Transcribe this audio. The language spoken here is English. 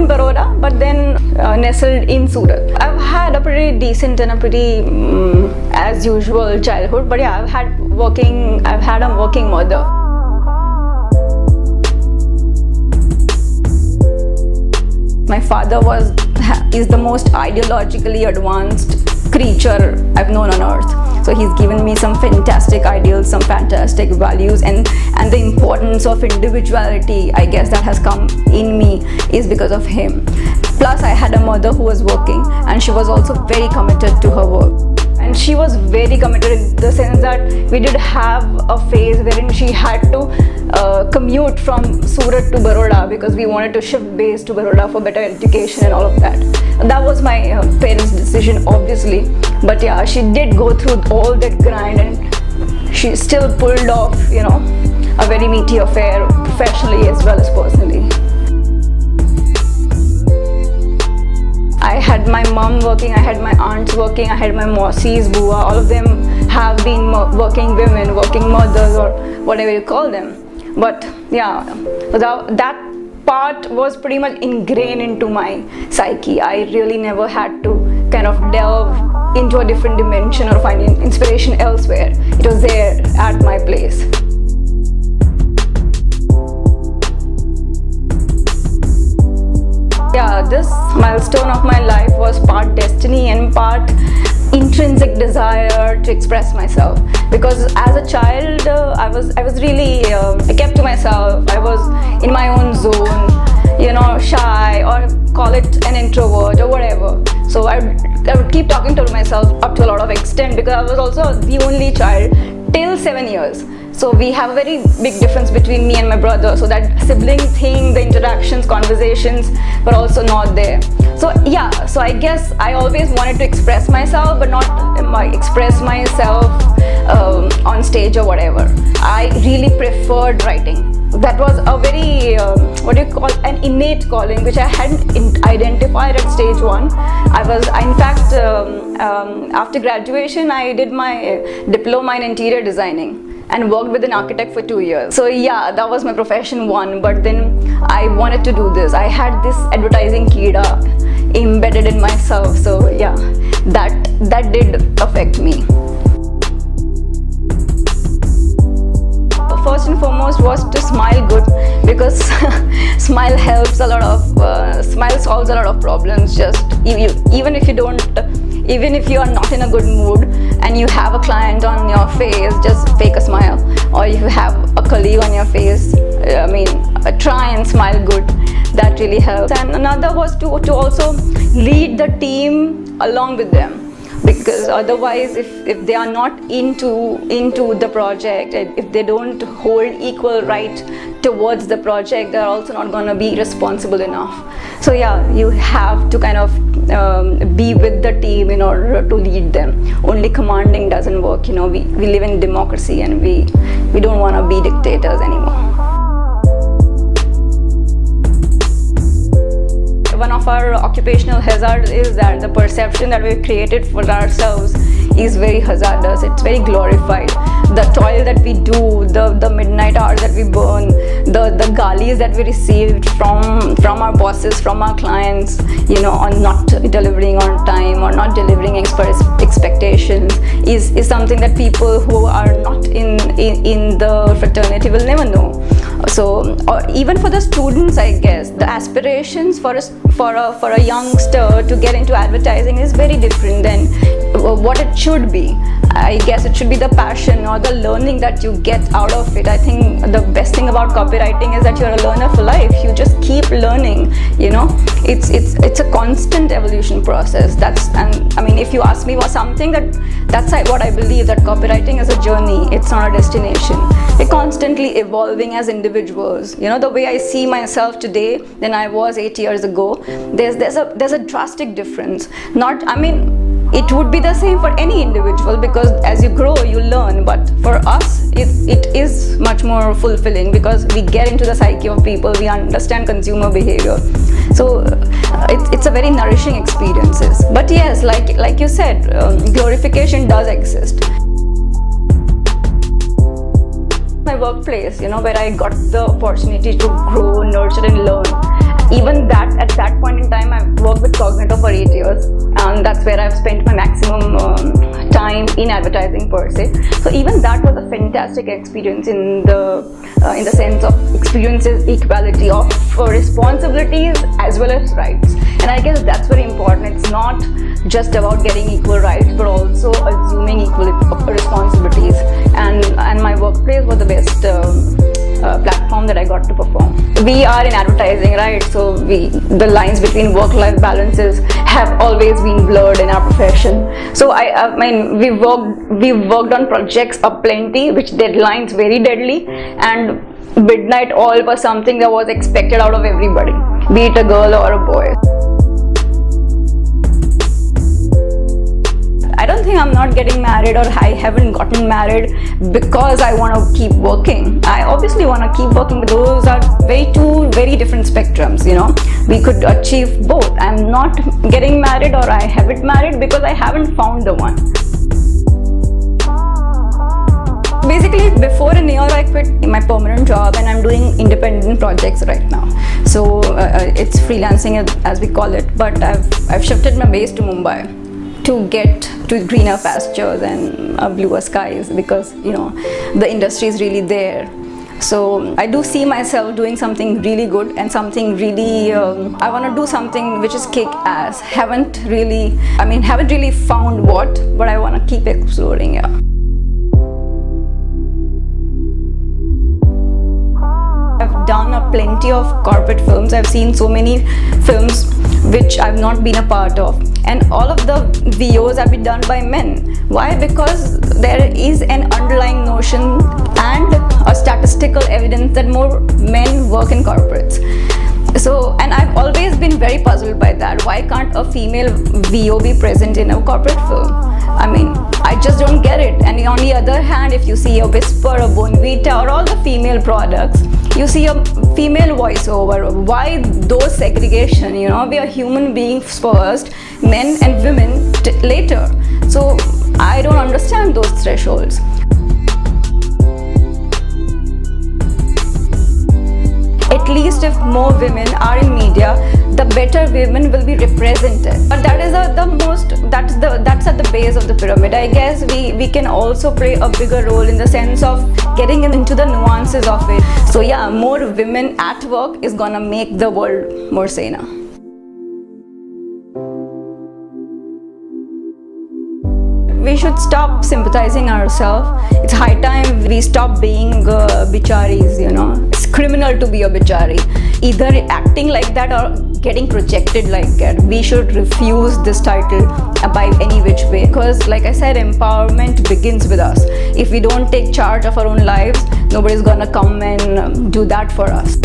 from Baroda, but then nestled in Surat. I've had a pretty decent and a pretty as usual childhood, but yeah, I've had a working mother. My father is the most ideologically advanced creature I've known on earth. So he's given me some fantastic ideals, some fantastic values, and the importance of individuality, I guess, that has come in me is because of him. Plus, I had a mother who was working, and she was also very committed to her work. And she was very committed in the sense that we did have a phase wherein she had to commute from Surat to Baroda because we wanted to shift base to Baroda for better education and all of that. That was my parents' decision, obviously. But yeah, she did go through all that grind, and she still pulled off, a very meaty affair professionally as well as personally. I had my mom working, I had my aunts working, I had my mausis, bua, all of them have been working women, working mothers, or whatever you call them. But yeah, that part was pretty much ingrained into my psyche. I really never had to kind of delve into a different dimension or find inspiration elsewhere. It was there at my place. Yeah, this milestone of my life was part destiny and part intrinsic desire to express myself. Because as a child, I was really I kept to myself. I was in my own zone, shy, or call it an introvert or whatever. So I would keep talking to myself up to a lot of extent because I was also the only child till 7 years. So we have a very big difference between me and my brother. So that sibling thing, the interactions, conversations were also not there. So yeah, so I guess I always wanted to express myself, but not express myself on stage or whatever. I really preferred writing. That was a very, an innate calling, which I hadn't identified at stage 1. In fact, after graduation, I did my diploma in interior designing and worked with an architect for 2 years. So yeah, that was my profession 1, but then I wanted to do this. I had this advertising kida embedded in myself, so yeah, that did affect me. First and foremost was to smile good, because smile helps a lot of, smile solves a lot of problems. Just even if you are not in a good mood and you have a client on your face, just fake a smile. Or if you have a colleague on your face, try and smile good. That really helps. And another was to also lead the team along with them. Because otherwise, if they are not into the project, if they don't hold equal right towards the project, they're also not going to be responsible enough. So yeah, you have to kind of be with the team in order to lead them. Only commanding doesn't work. We live in democracy, and we don't want to be dictators anymore. One of our occupational hazards is that the perception that we've created for ourselves is very hazardous. It's very glorified. The toil that we do, the midnight hours that we burn, the galis that we received from our bosses, from our clients, on not delivering on time or not delivering expectations is something that people who are not in the fraternity will never know. So, or even for the students, I guess, the aspirations for a youngster to get into advertising is very different than what it should be. I guess it should be the passion or the learning that you get out of it. I think the best thing about copywriting is that you're a learner for life. You just keep learning. It's a constant evolution process. If you ask me for something, that's what I believe, that copywriting is a journey. It's not a destination. We're constantly evolving as individuals. The way I see myself today than I was 8 years ago, there's a drastic difference. It would be the same for any individual, because as you grow, you learn. But for us, it is much more fulfilling because we get into the psyche of people, we understand consumer behavior. So it's a very nourishing experiences. But yes, like you said, glorification does exist. My workplace, where I got the opportunity to grow, nurture and learn. even that, at that point in time, I've worked with Cognito for 8 years, and that's where I've spent my maximum time in advertising per se. So even that was a fantastic experience in the sense of experiences equality of responsibilities as well as rights. And I guess that's very important. It's not just about getting equal rights, but also assuming equal responsibilities. And my workplace was the best platform that I got to perform. We are in advertising, right? So the lines between work-life balances have always been blurred in our profession. So I mean, we worked on projects aplenty, which deadlines very deadly, and midnight oil was something that was expected out of everybody, be it a girl or a boy. I don't think I'm not getting married, or I haven't gotten married because I want to keep working. I obviously want to keep working, but those are two very different spectrums, you know. We could achieve both. I'm not getting married, or I haven't married because I haven't found the one. Basically, before a year I quit my permanent job and I'm doing independent projects right now. So it's freelancing as we call it, but I've shifted my base to Mumbai to get to greener pastures and bluer skies, because you know the industry is really there. So I do see myself doing something really good and something really I want to do something which is kick ass. Haven't really found what, but I want to keep exploring. Yeah. I've done plenty of corporate films. I've seen so many films which I've not been a part of, and all of the VOs have been done by men. Why? Because there is an underlying notion and a statistical evidence that more men work in corporates. So, and I've always been very puzzled by that. Why can't a female VO be present in a corporate film? I mean, I just don't get it. And on the other hand, if you see a Whisper, a Bonvita, or all the female products, you see a female voiceover. Why those segregation? You know, we are human beings first, men and women later. So I don't understand those thresholds. At least if more women are in media, the better women will be represented. But that is that's at the base of the pyramid. I guess we can also play a bigger role in the sense of getting into the nuances of it. So yeah, more women at work is gonna make the world more saner. We should stop sympathizing ourselves. It's high time we stop being bicharis, you know. It's criminal to be a bichari. Either acting like that or getting projected like that. We should refuse this title by any which way, because like I said, empowerment begins with us. If we don't take charge of our own lives, nobody's gonna come and do that for us.